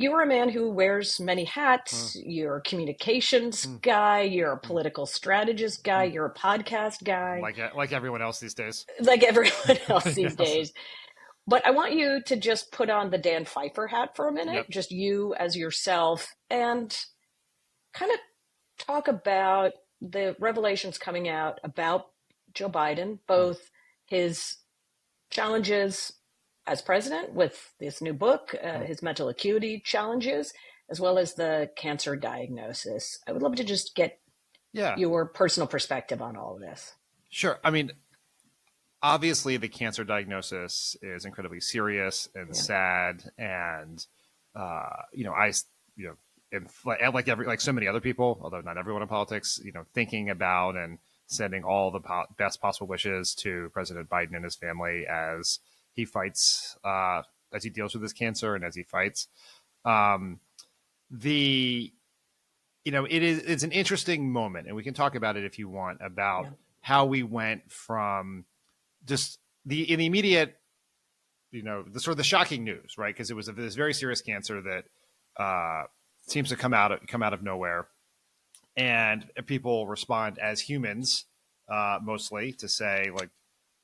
you're a man who wears many Uh, hats. You're a communications mm, guy. You're a mm, political strategist guy. mm. You're a podcast guy, Like everyone else these days. like everyone else these Yes. days. But I want you to just put on the Dan Pfeiffer hat for a minute, Yep. just you as yourself, and kind of talk about the revelations coming out about Joe Biden, Mm. both his challenges as president with this new book, Mm. his mental acuity challenges, as well as the cancer diagnosis. I would love to just get Yeah. your personal perspective on all of this. Sure. I mean, obviously, the cancer diagnosis is incredibly serious and Yeah. sad, and I, you know, and like so many other people, although not everyone in politics, thinking about and sending all the best possible wishes to President Biden and his family as he fights, as he deals with his cancer and as he fights. Um, the it's an interesting moment, and we can talk about it if you want about Yeah. how we went from just in the immediate, the sort of the shocking news, right? Because it was this very serious cancer that seems to come out of nowhere, and people respond as humans, mostly, to say like,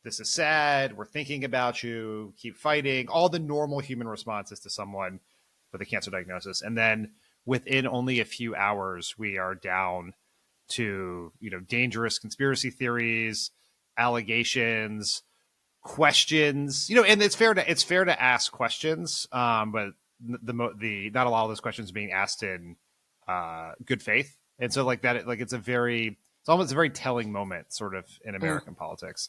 "This is sad. We're thinking about you. Keep fighting." All the normal human responses to someone with a cancer diagnosis, and then within only a few hours, we are down to dangerous conspiracy theories, allegations, questions. And it's fair to ask questions, but the not a lot of those questions being asked in good faith, and so like that, like it's almost a very telling moment, sort of, in Mm. American politics.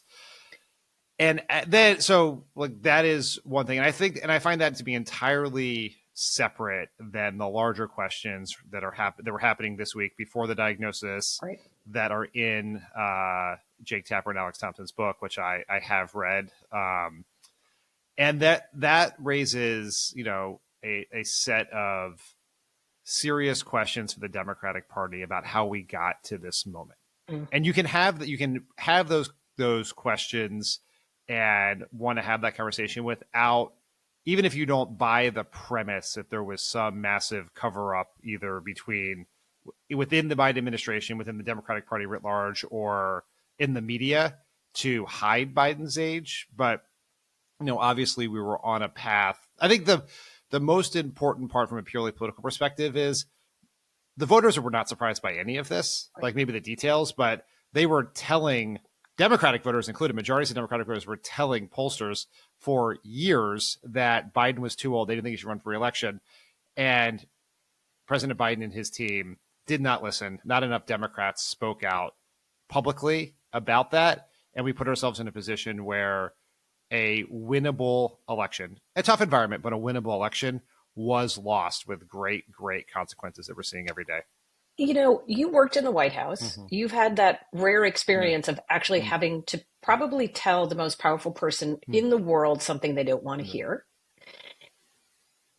And then, so like that is one thing, and I find that to be entirely separate than the larger questions that were happening this week before the diagnosis, Right. that are in Jake Tapper and Alex Thompson's book, which I have read, and that raises a set of serious questions for the Democratic Party about how we got to this moment. Mm. And you can have those questions and want to have that conversation without, even if you don't buy the premise that there was some massive cover up either within the Biden administration, within the Democratic Party writ large, or in the media to hide Biden's age. But obviously we were on a path. I think the most important part from a purely political perspective is the voters were not surprised by any of this, Right. like maybe the details, but they were telling Democratic voters, including majorities of Democratic voters, were telling pollsters for years that Biden was too old. They didn't think he should run for re-election. And President Biden and his team did not listen. Not enough Democrats spoke out publicly about that. And we put ourselves in a position where a winnable election, a tough environment, but a winnable election, was lost with great, great consequences that we're seeing every day. You worked in the White House. Mm-hmm. You've had that rare Yeah. experience of actually Mm-hmm. having to probably tell the most powerful person Mm-hmm. in the world something they don't want to Yeah. hear.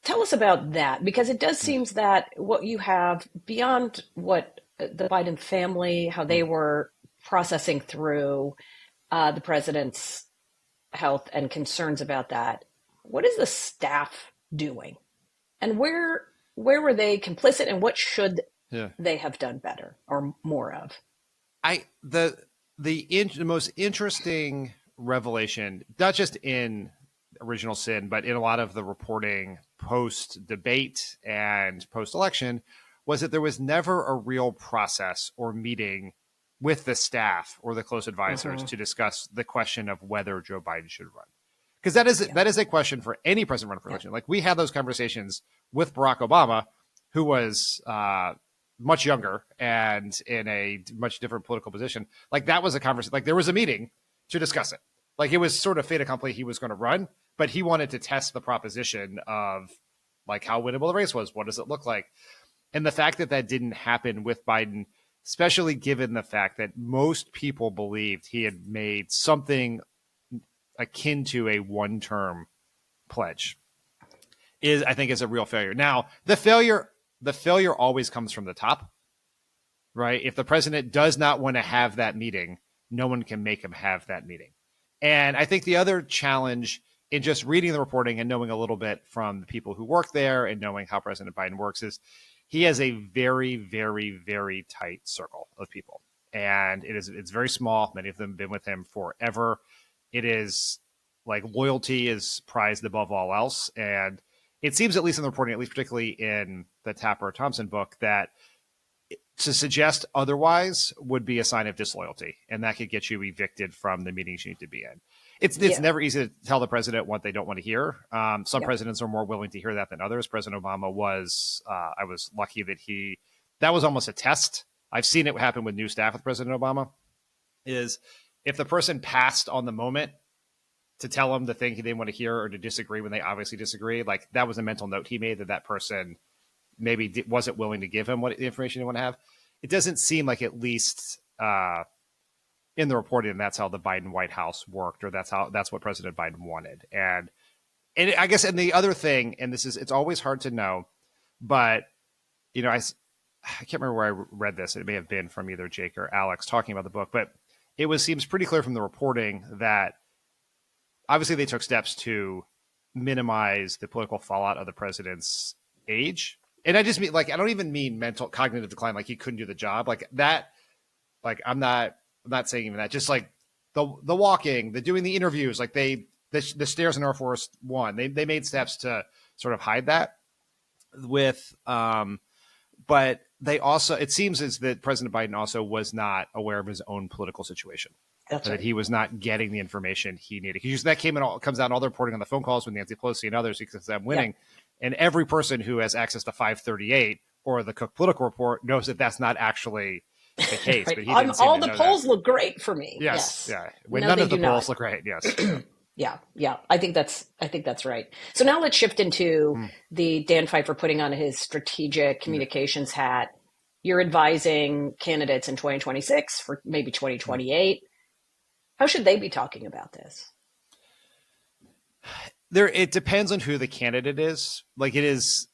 Tell us about that, because it does seem that what you have beyond what the Biden family, how they were processing through the president's health and concerns about that. What is the staff doing, and where were they complicit, and what should Yeah. they have done better or more of? I the most interesting revelation, not just in Original Sin, but in a lot of the reporting post debate and post election, was that there was never a real process or meeting with the staff or the close advisors Mm-hmm. to discuss the question of whether Joe Biden should run. Because that is a question for any president running for Yeah. election. Like, we had those conversations with Barack Obama, who was much younger and in a much different political position. Like, that was a conversation. Like, there was a meeting to discuss it. Like, it was sort of fait accompli. He was going to run, but he wanted to test the proposition of like how winnable the race was. What does it look like? And the fact that that didn't happen with Biden, especially given the fact that most people believed he had made something akin to a one-term pledge, I think is a real failure. Now, the failure always comes from the top, right? If the president does not want to have that meeting, no one can make him have that meeting. And I think the other challenge in just reading the reporting and knowing a little bit from the people who work there and knowing how President Biden works is he has a very, very, very tight circle of people. And it's very small. Many of them have been with him forever. It is like loyalty is prized above all else. And it seems, at least in the reporting, at least particularly in the Tapper Thompson book, that to suggest otherwise would be a sign of disloyalty, and that could get you evicted from the meetings you need to be in. It's never easy to tell the president what they don't want to hear. Some presidents are more willing to hear that than others. President Obama was. I was lucky that that was almost a test. I've seen it happen with new staff with President Obama. Is if the person passed on the moment to tell him the thing he didn't want to hear or to disagree when they obviously disagree, like that was a mental note he made that person maybe wasn't willing to give him what the information he want to have. It doesn't seem like, at least in the reporting, that's how the Biden White House worked, or that's what President Biden wanted. And I guess, and the other thing, and it's always hard to know, but I can't remember where I read this. It may have been from either Jake or Alex talking about the book, but seems pretty clear from the reporting that obviously they took steps to minimize the political fallout of the president's age. And I just mean, like, I don't even mean mental cognitive decline, like he couldn't do the job, like that. Like I'm not saying even that. Just like the walking, the doing the interviews, like the stairs in Air Force One, they made steps to sort of hide that. But they also, it seems as that President Biden also was not aware of his own political situation. That's that he was not getting the information he needed. Because that comes out in all the reporting on the phone calls with Nancy Pelosi and others, because I'm winning. Yeah. And every person who has access to 538 or the Cook Political Report knows that that's not actually the case. Right. But he didn't all the polls look great for me. Yes. Yeah. When none of the polls look great. Yes. Yeah. I think that's right. So now let's shift into the Dan Pfeiffer putting on his strategic communications hat. You're advising candidates in 2026 for maybe 2028. How should they be talking about this? It depends on who the candidate is. Like, it is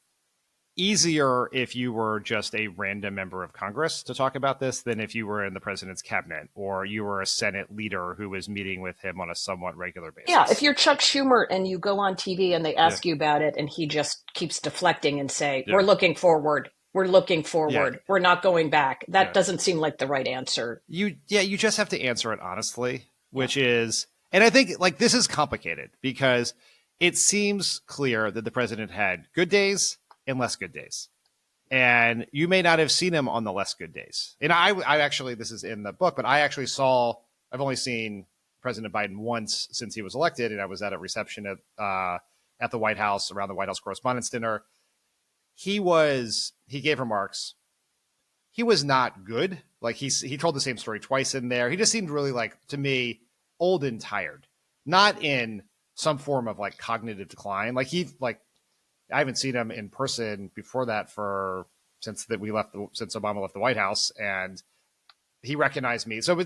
easier if you were just a random member of Congress to talk about this than if you were in the president's cabinet or you were a Senate leader who was meeting with him on a somewhat regular basis. Yeah, if you're Chuck Schumer and you go on TV and they ask you about it and he just keeps deflecting and say, we're looking forward. We're looking forward. We're not going back. That doesn't seem like the right answer. You just have to answer it honestly, which is, and I think like this is complicated because it seems clear that the president had good days and less good days. And you may not have seen him on the less good days. And I actually, this is in the book, but I've only seen President Biden once since he was elected. And I was at a reception at the White House, around the White House Correspondents' Dinner. He gave remarks. He was not good. Like he told the same story twice in there. He just seemed really, like, to me, old and tired, not in some form of like cognitive decline. I haven't seen him in person before that since Obama left the White House, and he recognized me. So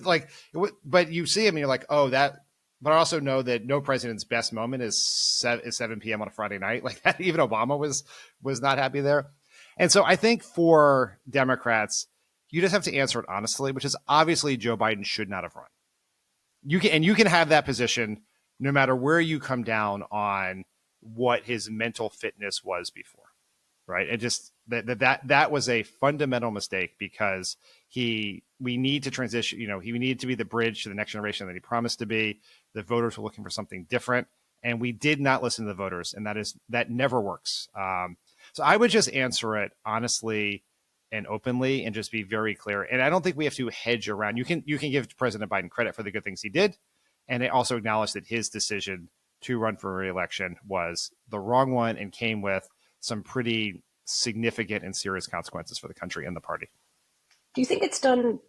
but you see him and you're like, oh, that. But I also know that no president's best moment is 7 p.m. on a Friday night. Like that, even Obama was not happy there. And so I think for Democrats, you just have to answer it honestly, which is obviously Joe Biden should not have run. You can have that position no matter where you come down on what his mental fitness was before, right? And just that was a fundamental mistake because we need to transition. He needed to be the bridge to the next generation that he promised to be. The voters were looking for something different, and we did not listen to the voters, and that never works. So I would just answer it honestly and openly, and just be very clear. And I don't think we have to hedge around. You can give President Biden credit for the good things he did, and they also acknowledge that his decision to run for re-election was the wrong one and came with some pretty significant and serious consequences for the country and the party. Do you think it's done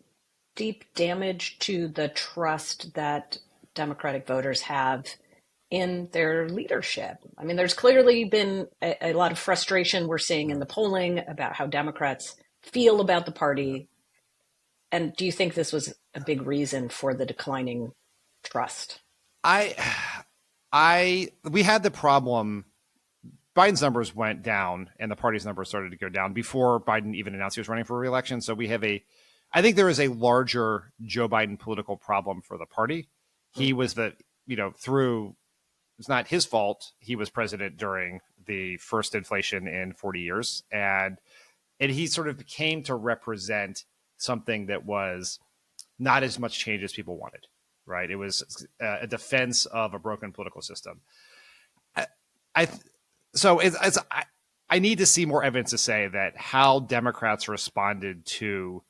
deep damage to the trust that Democratic voters have in their leadership? I mean, there's clearly been a lot of frustration we're seeing in the polling about how Democrats feel about the party. And do you think this was a big reason for the declining trust? We had the problem. Biden's numbers went down and the party's numbers started to go down before Biden even announced he was running for re-election. So I think there is a larger Joe Biden political problem for the party. He was through it's not his fault. He was president during the first inflation in 40 years. And he sort of came to represent something that was not as much change as people wanted, right? It was a defense of a broken political system. I so I need to see more evidence to say that how Democrats responded to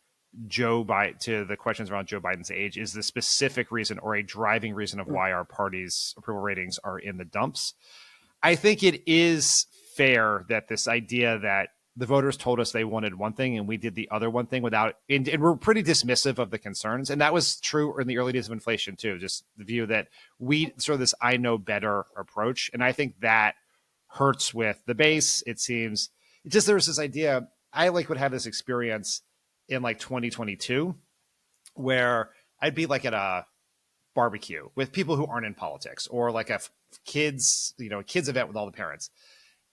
Joe Biden, to the questions around Joe Biden's age, is the specific reason or a driving reason of why our party's approval ratings are in the dumps. I think it is fair that this idea that the voters told us they wanted one thing and we did the other one thing without, and we're pretty dismissive of the concerns. And that was true in the early days of inflation too, just the view that we sort of this I know better approach. And I think that hurts with the base. It seems it just, there's this idea, I like would have this experience in like 2022 where I'd be like at a barbecue with people who aren't in politics, or like a kids, kids event with all the parents.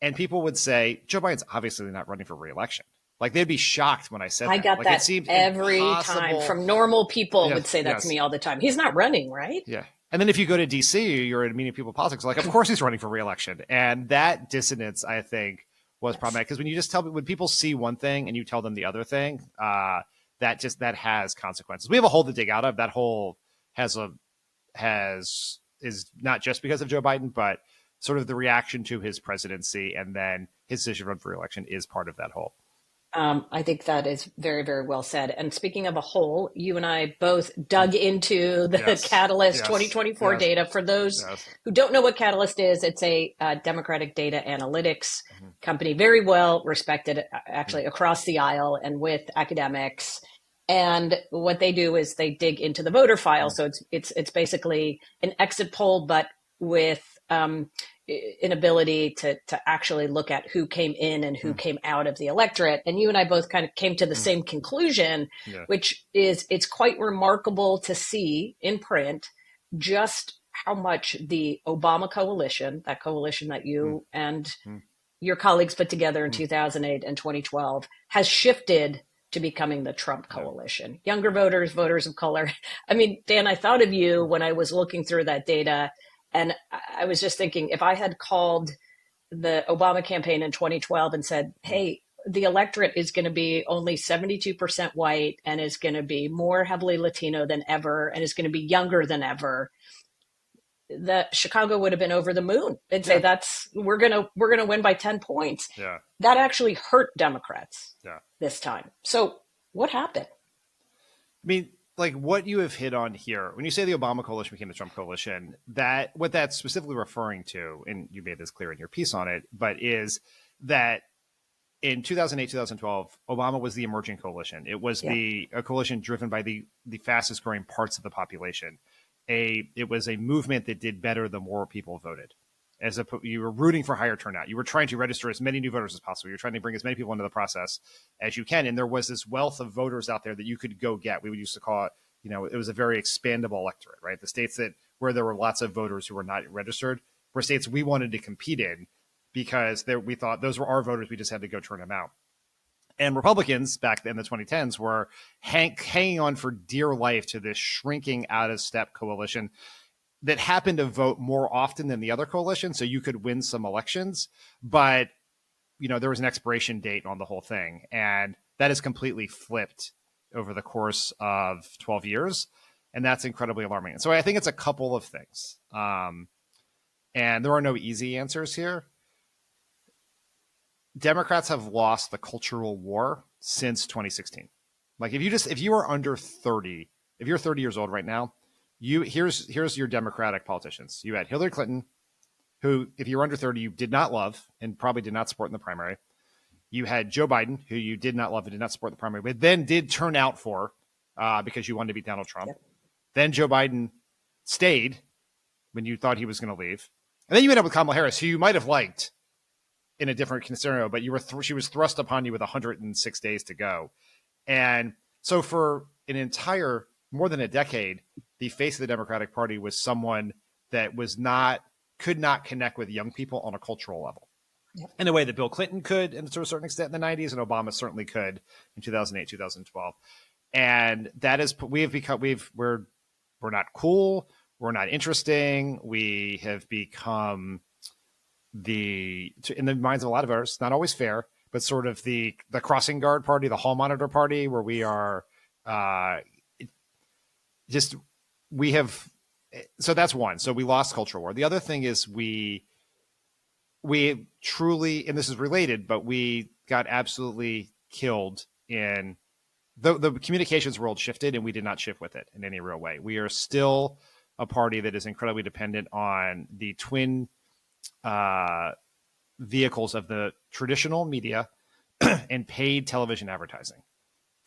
And people would say, Joe Biden's obviously not running for re-election. Like they'd be shocked when I said I that. got Like that it seemed every impossible. time from normal people Yes, would say that yes. to me all the time. He's not running, right? Yeah. And then if you go to DC, you're in meeting people in politics, like, of course he's running for re-election. And that dissonance, I think, was problematic. Because when you just when people see one thing and you tell them the other thing, that has consequences. We have a hole to dig out of. That hole is not just because of Joe Biden, but sort of the reaction to his presidency and then his decision to run for re-election is part of that hole. I think that is very, very well said. And speaking of a hole, you and I both dug into the Yes. Catalyst Yes. 2024 Yes. data. For those who don't know what Catalyst is, it's a Democratic data analytics company, very well respected actually across the aisle and with academics. And what they do is they dig into the voter file. So it's basically an exit poll, but with an ability to actually look at who came in and who came out of the electorate. And you and I both kind of came to the same conclusion, which is it's quite remarkable to see in print just how much the Obama coalition, that coalition that you and your colleagues put together in 2008 and 2012, has shifted to becoming the Trump coalition. Younger voters, voters of color. I mean, Dan, I thought of you when I was looking through that data. And I was just thinking, if I had called the Obama campaign in 2012 and said, hey, the electorate is going to be only 72% white and is going to be more heavily Latino than ever and is going to be younger than ever, that Chicago would have been over the moon. They'd say we're gonna win by 10 points. Yeah. That actually hurt Democrats this time. So what happened? I mean, like what you have hit on here, when you say the Obama coalition became the Trump coalition, that what that's specifically referring to, and you made this clear in your piece on it, but is that in 2008, 2012, Obama was the emerging coalition. It was a coalition driven by the fastest growing parts of the population. It was a movement that did better the more people voted. You were rooting for higher turnout. You were trying to register as many new voters as possible. You're trying to bring as many people into the process as you can. And there was this wealth of voters out there that you could go get. We would used to call it, it was a very expandable electorate, right? The states where there were lots of voters who were not registered were states we wanted to compete in because we thought those were our voters. We just had to go turn them out. And Republicans back in the 2010s were hanging on for dear life to this shrinking out of step coalition that happened to vote more often than the other coalition. So you could win some elections, but there was an expiration date on the whole thing. And that is completely flipped over the course of 12 years. And that's incredibly alarming. And so I think it's a couple of things. And there are no easy answers here. Democrats have lost the cultural war since 2016. Like if you are under 30, if you're 30 years old right now, here's your Democratic politicians. You had Hillary Clinton, who, if you were under 30, you did not love and probably did not support in the primary. You had Joe Biden, who you did not love and did not support in the primary, but then did turn out for because you wanted to beat Donald Trump. Yep. Then Joe Biden stayed when you thought he was going to leave. And then you ended up with Kamala Harris, who you might have liked in a different scenario, but she was thrust upon you with 106 days to go. And so for an entire more than a decade, the face of the Democratic Party was someone that could not connect with young people on a cultural level. Yep. In a way that Bill Clinton could, and to a certain extent in the 90s, and Obama certainly could in 2008, 2012. And that is, we're not cool. we're not interesting. We have become in the minds of a lot of voters, not always fair, but sort of the crossing guard party, the hall monitor party, where we are uh, just we have. So that's one. So we lost culture war. The other thing is we truly, and this is related, but we got absolutely killed in the communications world shifted, and we did not shift with it in any real way. We are still a party that is incredibly dependent on the twin uh, vehicles of the traditional media and paid television advertising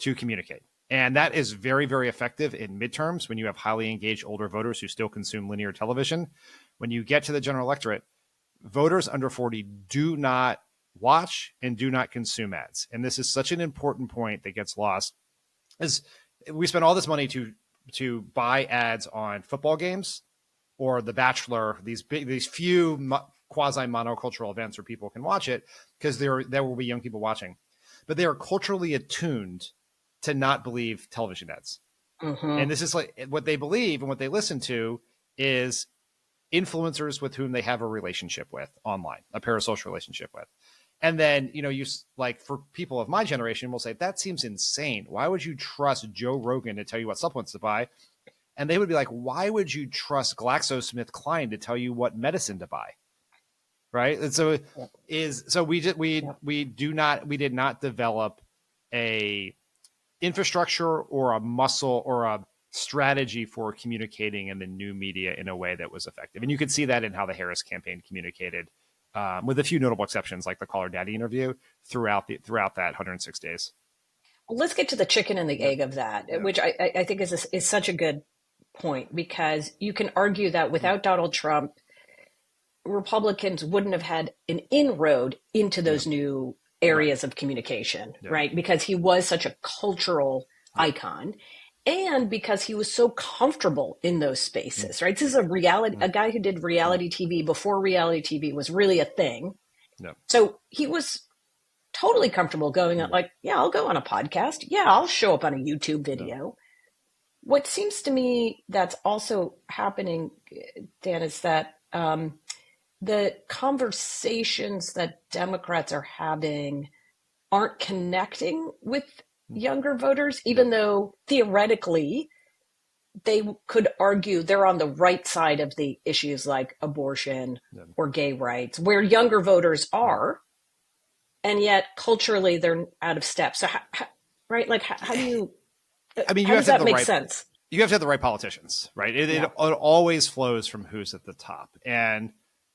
to communicate. And that is very, very effective in midterms when you have highly engaged older voters who still consume linear television. When you get to the general electorate, voters under 40 do not watch and do not consume ads. And this is such an important point that gets lost. Is we spend all this money to buy ads on football games or The Bachelor, these few quasi monocultural events where people can watch it because there will be young people watching, but they are culturally attuned to not believe television ads. Mm-hmm. And this is like what they believe and what they listen to is influencers with whom they have a relationship with online, a parasocial relationship with. And then, you like for people of my generation will say, that seems insane. Why would you trust Joe Rogan to tell you what supplements to buy? And they would be like, why would you trust GlaxoSmithKline to tell you what medicine to buy? Right. And so we did not develop a infrastructure or a muscle or a strategy for communicating in the new media in a way that was effective. And you could see that in how the Harris campaign communicated, with a few notable exceptions, like the Call Her Daddy interview throughout that 106 days. Well, let's get to the chicken and the egg of that, which I think is such a good point, because you can argue that without Donald Trump, Republicans wouldn't have had an inroad into those new areas of communication, right? Because he was such a cultural icon, and because he was so comfortable in those spaces, right? This is a guy who did reality TV before reality TV was really a thing. So he was totally comfortable going on, like, yeah, I'll go on a podcast. Yeah, I'll show up on a YouTube video. What seems to me that's also happening, Dan, is that the conversations that Democrats are having aren't connecting with younger voters, even though theoretically they could argue they're on the right side of the issues like abortion or gay rights, where younger voters are, and yet culturally they're out of step. So, right? Like, how do you? I mean, how does that make sense? You have to have the right politicians, right? It always flows from who's at the top, and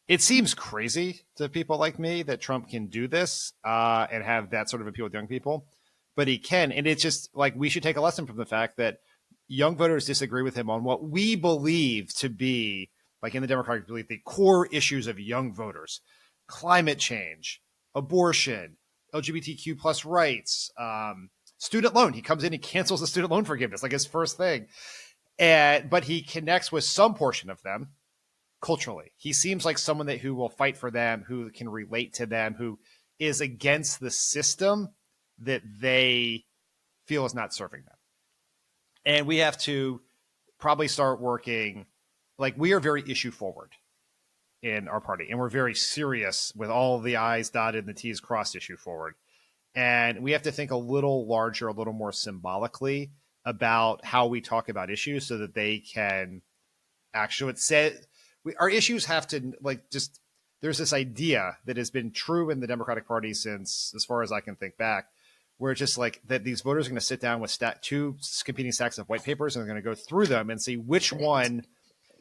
it seems crazy to people like me that Trump can do this and have that sort of appeal with young people, but he can. And it's just like we should take a lesson from the fact that young voters disagree with him on what we believe to be, like in the Democratic belief, the core issues of young voters: climate change, abortion, LGBTQ plus rights, student loan. He comes in, he cancels the student loan forgiveness, like his first thing. But he connects with some portion of them culturally. He seems like someone who will fight for them, who can relate to them, who is against the system that they feel is not serving them. And we have to probably start working, like, we are very issue forward in our party, and we're very serious with all the I's dotted and the T's crossed issue forward. And we have to think a little larger, a little more symbolically about how we talk about issues so that they can actually our issues have to, like, just, there's this idea that has been true in the Democratic Party since, as far as I can think back, where it's just like that these voters are going to sit down with two competing stacks of white papers and they're going to go through them and see which one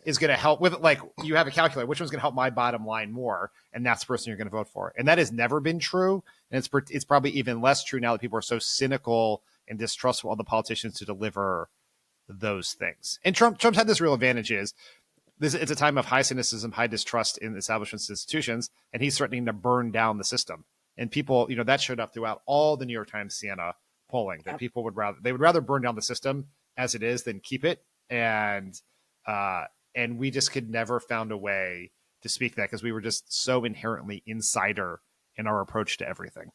is going to help with, like, you have a calculator, which one's going to help my bottom line more, and that's the person you're going to vote for. And that has never been true, and it's probably even less true now that people are so cynical and distrustful of the politicians to deliver those things. And Trump's had this real advantage is it's a time of high cynicism, high distrust in establishments and institutions, and he's threatening to burn down the system. And people, that showed up throughout all the New York Times Siena polling, that people would rather burn down the system as it is than keep it. And we just could never found a way to speak that because we were just so inherently insider in our approach to everything.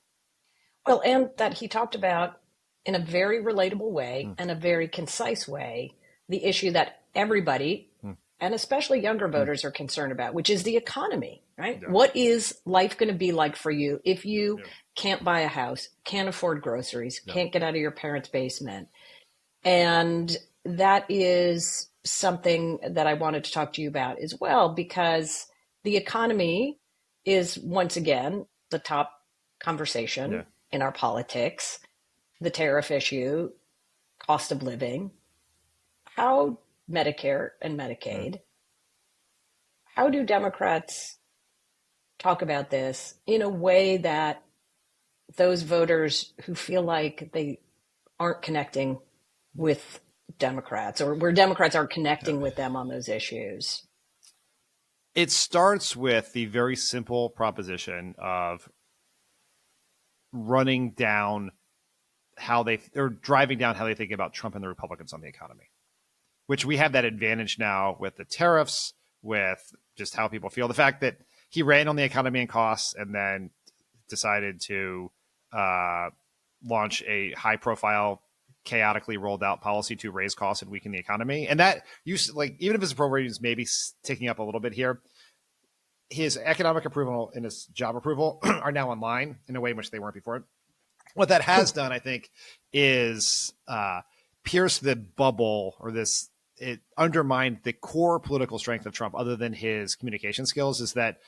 Well, and that he talked about in a very relatable way and a very concise way, the issue that everybody and especially younger voters are concerned about, which is the economy, right? Yeah. What is life going to be like for you if you Yeah. can't buy a house, can't afford groceries, Yeah. can't get out of your parents' basement? And that is something that I wanted to talk to you about as well, because the economy is once again the top Yeah. conversation in our politics, the tariff issue, cost of living, how Medicare and Yeah. Medicaid, how do Democrats talk about this in a way that those voters who feel like they aren't connecting with Democrats, or where Democrats aren't Yeah. connecting with them on those issues? It starts with the very simple proposition of running down how they or driving down how they think about Trump and the Republicans on the economy, which we have that advantage now with the tariffs, with just how people feel. The fact that he ran on the economy and costs and then decided to uh, launch a high profile, chaotically rolled out policy to raise costs and weaken the economy. And that used like, even if his approval rating is maybe ticking up a little bit here, his economic approval and his job approval are now in line in a way in which they weren't before. What that has done, I think, is pierce the bubble, or this, it undermined the core political strength of Trump, other than his communication skills, is that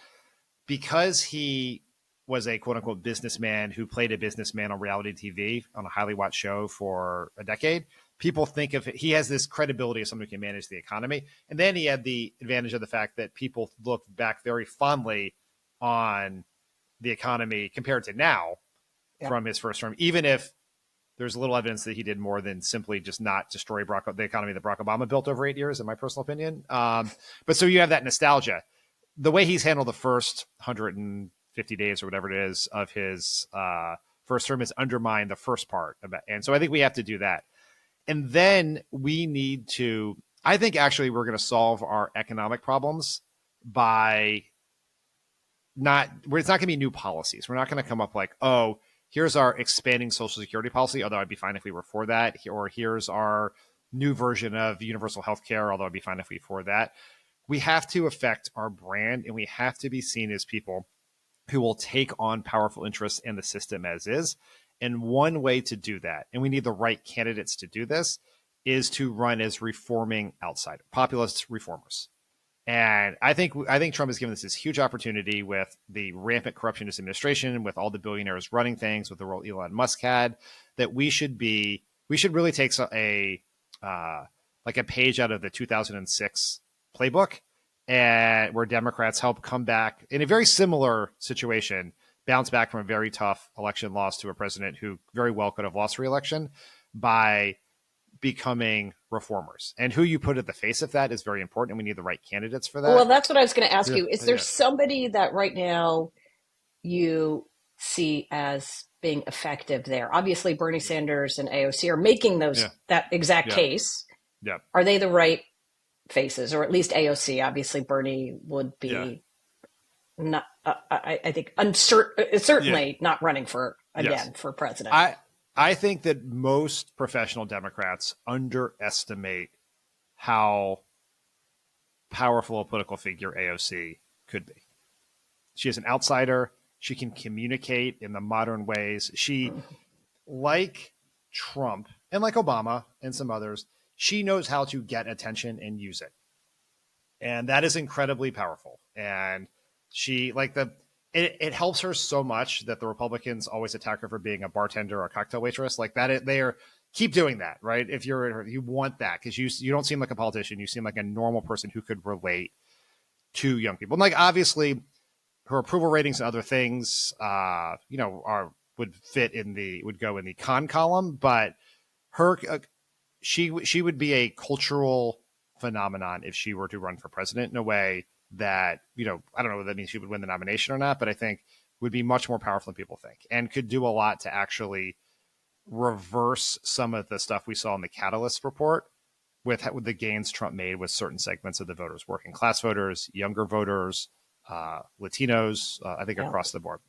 because he was a quote unquote businessman who played a businessman on reality TV on a highly watched show for a decade, people think of he has this credibility as someone who can manage the economy. And then he had the advantage of the fact that people look back very fondly on the economy compared to now from his first term, even if there's little evidence that he did more than simply just not destroy the economy that Barack Obama built over 8 years, in my personal opinion. But so you have that nostalgia. The way he's handled the first 150 days or whatever it is of his first term is undermined the first part of it. And so I think we have to do that. And then we need to, I think actually we're going to solve our economic problems by it's not going to be new policies. We're not going to come up like, oh, here's our expanding Social Security policy, although I'd be fine if we were for that. Or here's our new version of universal health care, although I'd be fine if we were for that. We have to affect our brand, and we have to be seen as people who will take on powerful interests in the system as is. And one way to do that, and we need the right candidates to do this, is to run as reforming outsider, populist reformers. And I think Trump has given us this huge opportunity with the rampant corruption in his administration, with all the billionaires running things, with the role Elon Musk had, that we should really take a page out of the 2006 playbook, and where Democrats help come back in a very similar situation, bounce back from a very tough election loss to a president who very well could have lost re-election, by becoming reformers. And who you put at the face of that is very important, and we need the right candidates for that. Well, that's what I was going to ask Yeah. you. Is there somebody that right now you see as being effective there? Obviously, Bernie Sanders and AOC are making that exact case. Yeah. Are they the right faces, or at least AOC? Obviously, Bernie would be not. I think certainly not running for for president. I think that most professional Democrats underestimate how powerful a political figure AOC could be. She is an outsider. She can communicate in the modern ways. She, like Trump and like Obama and some others, she knows how to get attention and use it. And that is incredibly powerful. And she, it helps her so much that the Republicans always attack her for being a bartender or a cocktail waitress. Like that, keep doing that, right? If you want that, because you don't seem like a politician. You seem like a normal person who could relate to young people. And obviously, her approval ratings and other things, would go in the con column. But she would be a cultural phenomenon if she were to run for president in a way that, I don't know whether that means she would win the nomination or not, but I think would be much more powerful than people think, and could do a lot to actually reverse some of the stuff we saw in the Catalyst report with the gains Trump made with certain segments of the voters, working class voters, younger voters, Latinos, I think across the board.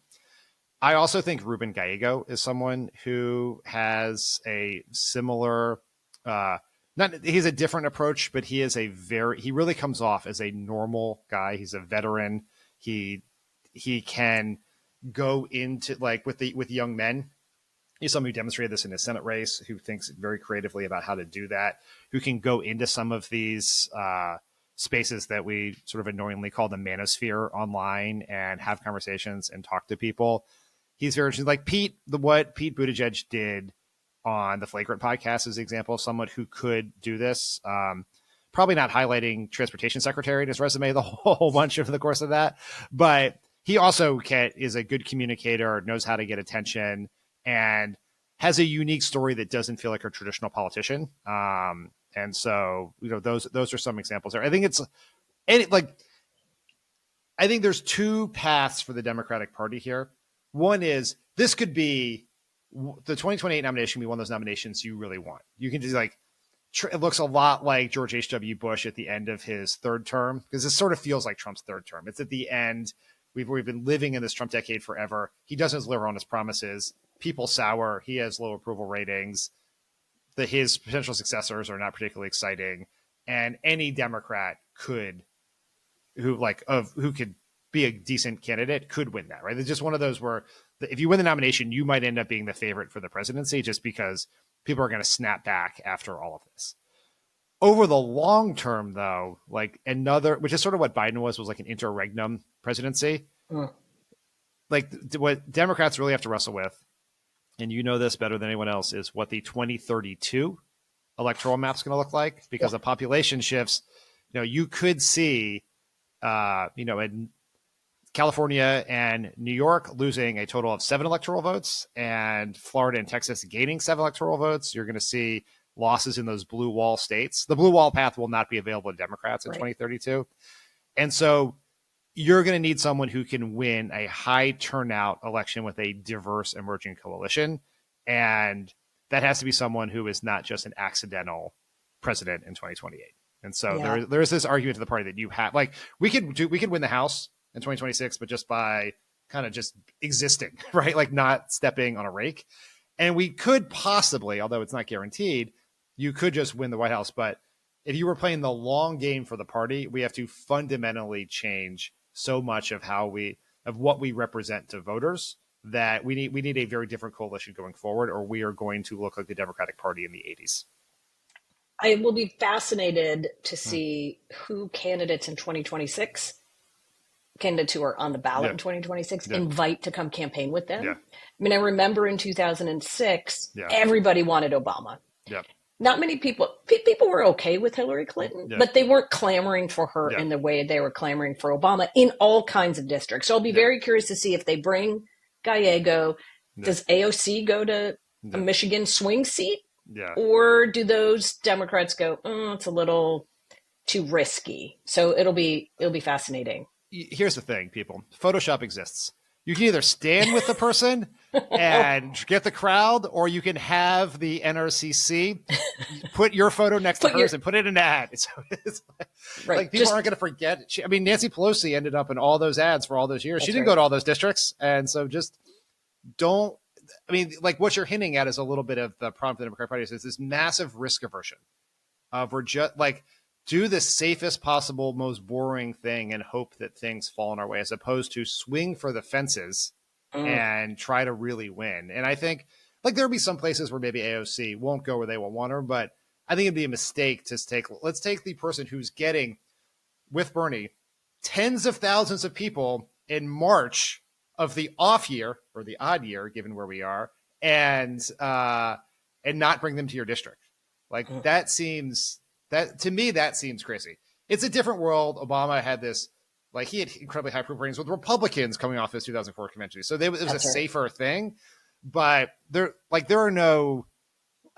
I also think Ruben Gallego is someone who has a similar, not not he's a different approach, but he really comes off as a normal guy. He's a veteran. He can go into like with young men. He's someone who demonstrated this in his Senate race, who thinks very creatively about how to do that, who can go into some of these spaces that we sort of annoyingly call the manosphere online and have conversations and talk to people. He's very interesting. Like what Pete Buttigieg did on the Flagrant podcast is an example of someone who could do this. Probably not highlighting transportation secretary in his resume the whole bunch over the course of that, but he also is a good communicator, knows how to get attention, and has a unique story that doesn't feel like a traditional politician. And so, those are some examples there. I think I think there's two paths for the Democratic Party here. One is this could be the 2028 nomination, be one of those nominations you really want. You can just it looks a lot like George H.W. Bush at the end of his third term, because this sort of feels like Trump's third term. It's at the end. We've been living in this Trump decade forever. He doesn't deliver on his promises. People sour. He has low approval ratings. His potential successors are not particularly exciting. And any Democrat who could be a decent candidate could win that, right? It's just one of those where if you win the nomination, you might end up being the favorite for the presidency just because people are going to snap back after all of this. Over the long term, though, which is sort of what Biden was like an interregnum presidency. Like what Democrats really have to wrestle with, and you know this better than anyone else, is what the 2032 electoral map is going to look like, because the population shifts. You could see, in California and New York losing a total of 7 electoral votes, and Florida and Texas gaining 7 electoral votes. You're going to see losses in those blue wall states. The blue wall path will not be available to Democrats in 2032. And so you're going to need someone who can win a high turnout election with a diverse emerging coalition. And that has to be someone who is not just an accidental president in 2028. And so there's this argument to the party that you have, we could win the House in 2026, but just by kind of just existing, right? Like not stepping on a rake. And we could possibly, although it's not guaranteed, you could just win the White House. But if you were playing the long game for the party, we have to fundamentally change so much of what we represent to voters that we need a very different coalition going forward, or we are going to look like the Democratic Party in the 80s. I will be fascinated to see who candidates in 2026, candidates who are on the ballot in 2026, invite to come campaign with them. I mean, I remember in 2006, everybody wanted Obama. Not many people were okay with Hillary Clinton, but they weren't clamoring for her in the way they were clamoring for Obama in all kinds of districts. So I'll be very curious to see if they bring Gallego. Does AOC go to a Michigan swing seat? Or do those Democrats go, it's a little too risky? So it'll be fascinating. Here's the thing, people. Photoshop exists. You can either stand with the person and get the crowd, or you can have the NRCC put your photo next to hers and put it in an ad. It's like people aren't going to forget. Nancy Pelosi ended up in all those ads for all those years. She didn't go to all those districts. And so just don't. What you're hinting at is a little bit of the problem for the Democratic Party is this massive risk aversion of we're just do the safest possible, most boring thing and hope that things fall in our way, as opposed to swing for the fences and try to really win. And I think there'll be some places where maybe AOC won't go where they will want her, but I think it'd be a mistake to let's take the person who's getting, with Bernie, tens of thousands of people in March of the off year or the odd year, given where we are, and not bring them to your district. To me, that seems crazy. It's a different world. Obama had this, he had incredibly high approval ratings with Republicans coming off his 2004 convention. So it was a safer thing, but there are no,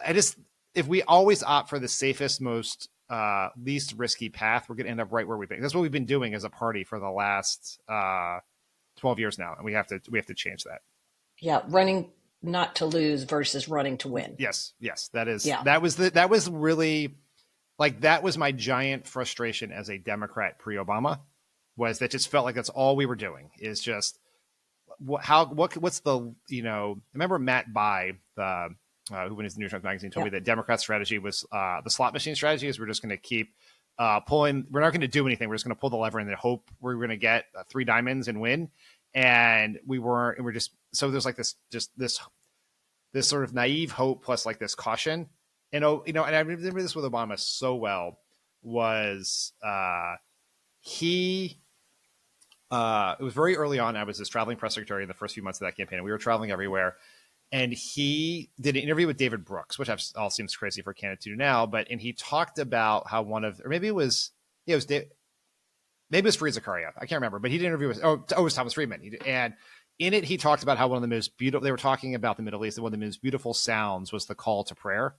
if we always opt for the safest, most least risky path, we're going to end up right where we've been. That's what we've been doing as a party for the last 12 years now. And we have to change that. Yeah. Running not to lose versus running to win. Yes. That was really, that was my giant frustration as a Democrat pre-Obama, was that just felt like that's all we were doing is just what's the, remember Matt Bai, the who went into the New York Times Magazine, told Yeah. me that Democrats' strategy was the slot machine strategy is we're just going to keep pulling. We're not going to do anything. We're just going to pull the lever and then hope we're going to get three diamonds and win. And we weren't. And we're just so there's like this sort of naive hope plus like this caution. And and I remember this with Obama so well was he. It was very early on. I was his traveling press secretary in the first few months of that campaign, and we were traveling everywhere. And he did an interview with David Brooks, which all seems crazy for a candidate to do now. And he talked about how or maybe it was, yeah, it was maybe it was Fareed Zakaria. I can't remember, but he did an interview with, it was Thomas Friedman. And in it, he talked about how one of the most beautiful, they were talking about the Middle East, and one of the most beautiful sounds was the call to prayer.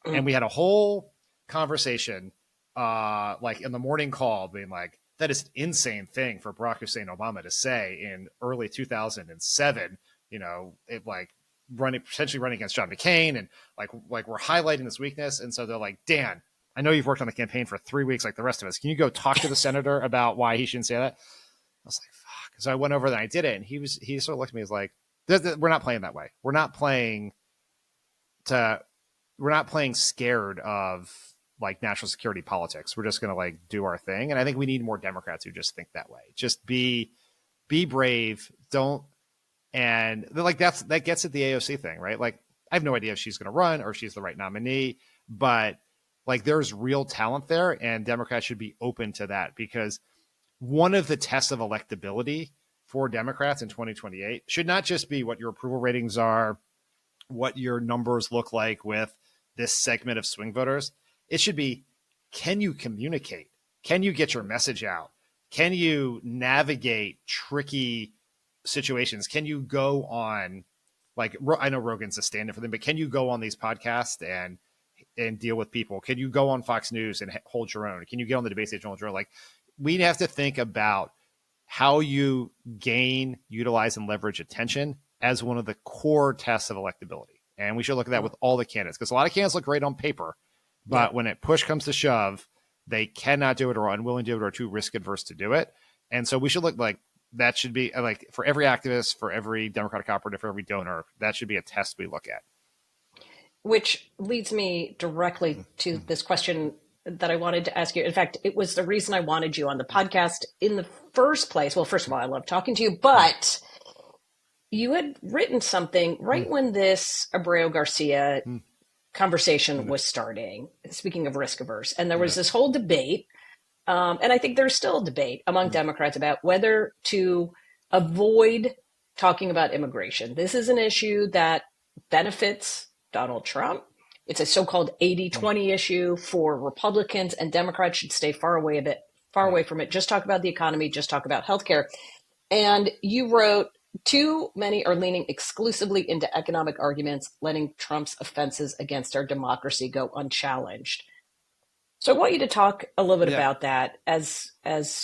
Mm. And we had a whole conversation, like in the morning call, being like, that is an insane thing for Barack Hussein Obama to say in early 2007, potentially running against John McCain, and like we're highlighting this weakness. And so they're like, Dan, I know you've worked on the campaign for 3 weeks like the rest of us. Can you go talk to the senator about why he shouldn't say that? I was like, fuck. So I went over there and I did it. And he sort of looked at me as like, we're not playing that way. We're not playing scared of like national security politics. We're just going to like do our thing. And I think we need more Democrats who just think that way. Just be brave. Don't. And like that gets at the AOC thing, right? Like I have no idea if she's going to run or if she's the right nominee, but like there's real talent there, and Democrats should be open to that, because one of the tests of electability for Democrats in 2028 should not just be what your approval ratings are, what your numbers look like with this segment of swing voters. It should be, can you communicate? Can you get your message out? Can you navigate tricky situations? Can you go on, like, I know Rogan's a stand-in for them, but can you go on these podcasts and deal with people? Can you go on Fox News and hold your own? Can you get on the debate stage and hold your own? Like, we have to think about how you gain, utilize, and leverage attention as one of the core tests of electability. And we should look at that with all the candidates, because a lot of candidates look great on paper, but when it push comes to shove, they cannot do it or are unwilling to do it or are too risk adverse to do it. And so we should look like that should be like for every activist, for every Democratic operative, for every donor, that should be a test we look at. Which leads me directly to this question that I wanted to ask you. In fact, it was the reason I wanted you on the podcast in the first place. Well, first of all, I love talking to you, but you had written something right when this Abreu Garcia conversation was starting, speaking of risk averse. And there was this whole debate. And I think there's still a debate among Democrats about whether to avoid talking about immigration. This is an issue that benefits Donald Trump. It's a so-called 80-20 issue for Republicans, and Democrats should stay far away from it. Just talk about the economy, just talk about healthcare. And you wrote, too many are leaning exclusively into economic arguments, letting Trump's offenses against our democracy go unchallenged. So I want you to talk a little bit about that as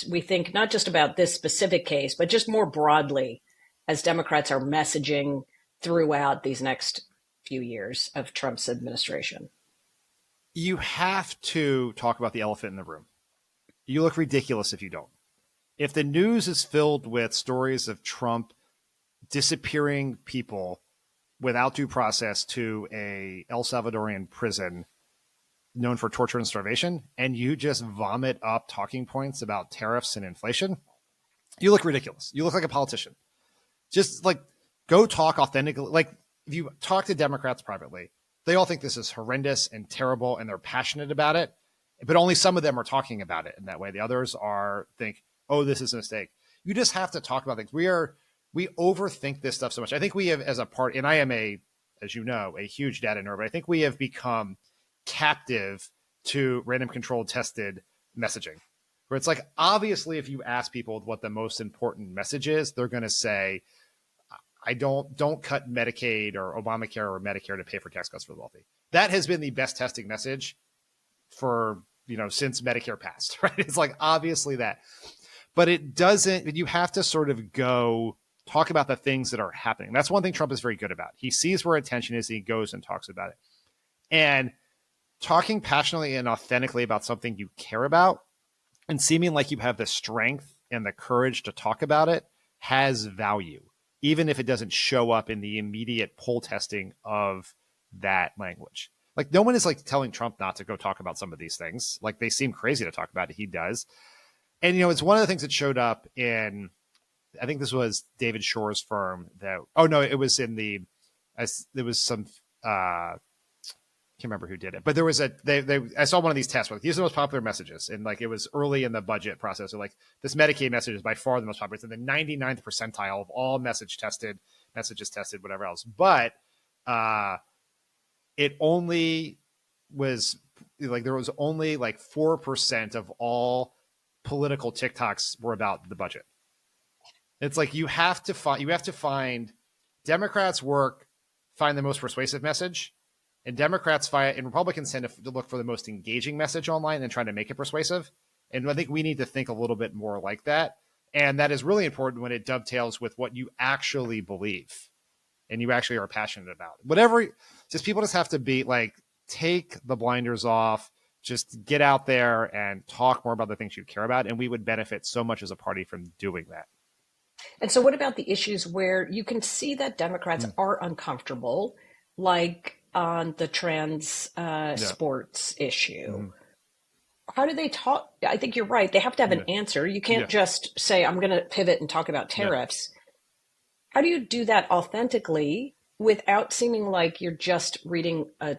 we think not just about this specific case, but just more broadly as Democrats are messaging throughout these next few years of Trump's administration. You have to talk about the elephant in the room. You look ridiculous if you don't. If the news is filled with stories of Trump disappearing people without due process to a El Salvadorian prison known for torture and starvation, and you just vomit up talking points about tariffs and inflation, you look ridiculous. You look like a politician. Just like go talk authentically. Like if you talk to Democrats privately, they all think this is horrendous and terrible, and they're passionate about it, but only some of them are talking about it in that way. The others think, oh, this is a mistake. You just have to talk about things. We overthink this stuff so much. I think we have, as a part, and I am as you know, a huge data nerd, but I think we have become captive to random controlled tested messaging, where it's like, obviously, if you ask people what the most important message is, they're going to say, I don't cut Medicaid or Obamacare or Medicare to pay for tax cuts for the wealthy. That has been the best testing message for, since Medicare passed, right? It's like, obviously that, but it doesn't, you have to sort of go talk about the things that are happening. That's one thing Trump is very good about. He sees where attention is and he goes and talks about it. And talking passionately and authentically about something you care about and seeming like you have the strength and the courage to talk about it has value, even if it doesn't show up in the immediate poll testing of that language. Like no one is like telling Trump not to go talk about some of these things. Like they seem crazy to talk about it. He does. And, you know, it's one of the things that showed up in, I think this was David Shore's firm that, oh no, it was in the, as there was some, can't remember who did it, but there was I saw one of these tests. Like, these are the most popular messages. And like, it was early in the budget process. So like this Medicaid message is by far the most popular. It's in the 99th percentile of all messages tested, whatever else. But, it only was like, there was only like 4% of all political TikToks were about the budget. It's like, you have to find Democrats find the most persuasive message, and Democrats find, and Republicans tend to look for the most engaging message online and trying to make it persuasive. And I think we need to think a little bit more like that. And that is really important when it dovetails with what you actually believe and you actually are passionate about. Whatever, just people just have to be like, take the blinders off, just get out there and talk more about the things you care about. And we would benefit so much as a party from doing that. And so, what about the issues where you can see that Democrats are uncomfortable, like on the trans sports issue? How do they talk? I think you're right. They have to have an answer. You can't just say, I'm going to pivot and talk about tariffs. How do you do that authentically without seeming like you're just reading a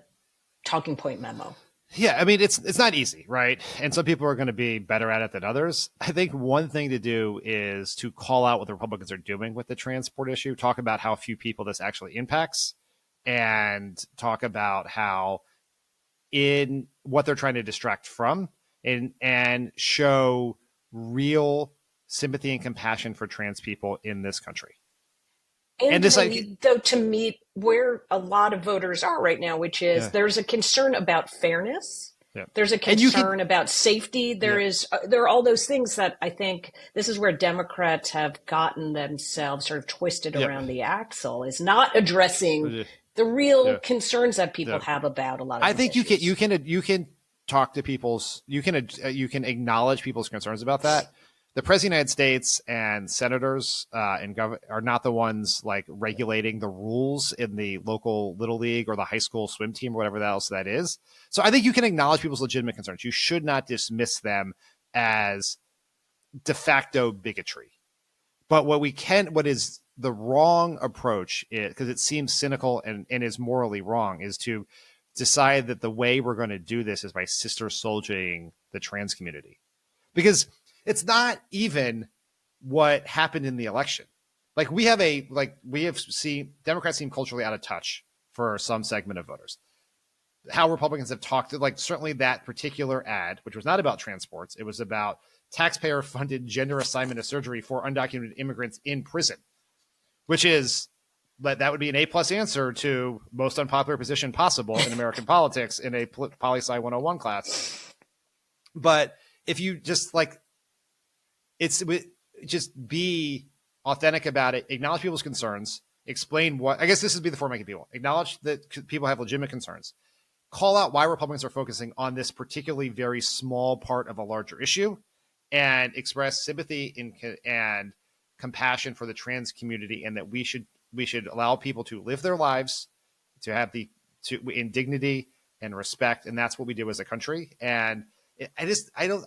talking point memo? Yeah, I mean, it's not easy, right? And some people are going to be better at it than others. I think one thing to do is to call out what the Republicans are doing with the transport issue, talk about how few people this actually impacts, and talk about how in what they're trying to distract from, and show real sympathy and compassion for trans people in this country. And this, they need, though, to meet where a lot of voters are right now, which is there's a concern about fairness. There's a concern about safety. There are all those things that I think this is where Democrats have gotten themselves sort of twisted around the axle, is not addressing the real concerns that people have about a lot of I think issues. you can talk to people's, you can acknowledge people's concerns about that. The President of the United States and senators and are not the ones like regulating the rules in the local little league or the high school swim team or whatever else that is. So I think you can acknowledge people's legitimate concerns. You should not dismiss them as de facto bigotry. But what is the wrong approach is, because it seems cynical and is morally wrong, is to decide that the way we're going to do this is by sister soldiering the trans community. Because it's not even what happened in the election. Like we have seen Democrats seem culturally out of touch for some segment of voters. How Republicans have talked, like certainly that particular ad, which was not about transports, it was about taxpayer-funded gender assignment of surgery for undocumented immigrants in prison, which is, but that would be an A+ answer to most unpopular position possible in American politics in a poli-sci 101 class. But if you just like, it's just be authentic about it, acknowledge people's concerns, explain what, I guess this would be the format of people, acknowledge that people have legitimate concerns, call out why Republicans are focusing on this particularly very small part of a larger issue, and express sympathy and compassion for the trans community, and that we should allow people to live their lives, to have in dignity and respect, and that's what we do as a country. And I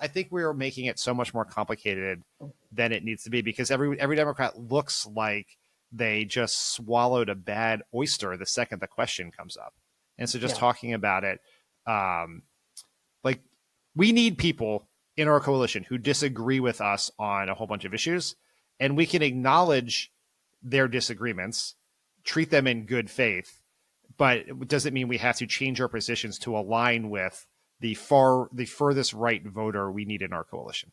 think we're making it so much more complicated than it needs to be, because every Democrat looks like they just swallowed a bad oyster the second the question comes up. And so just talking about it, like we need people in our coalition who disagree with us on a whole bunch of issues, and we can acknowledge their disagreements, treat them in good faith, but it doesn't mean we have to change our positions to align with the furthest right voter we need in our coalition.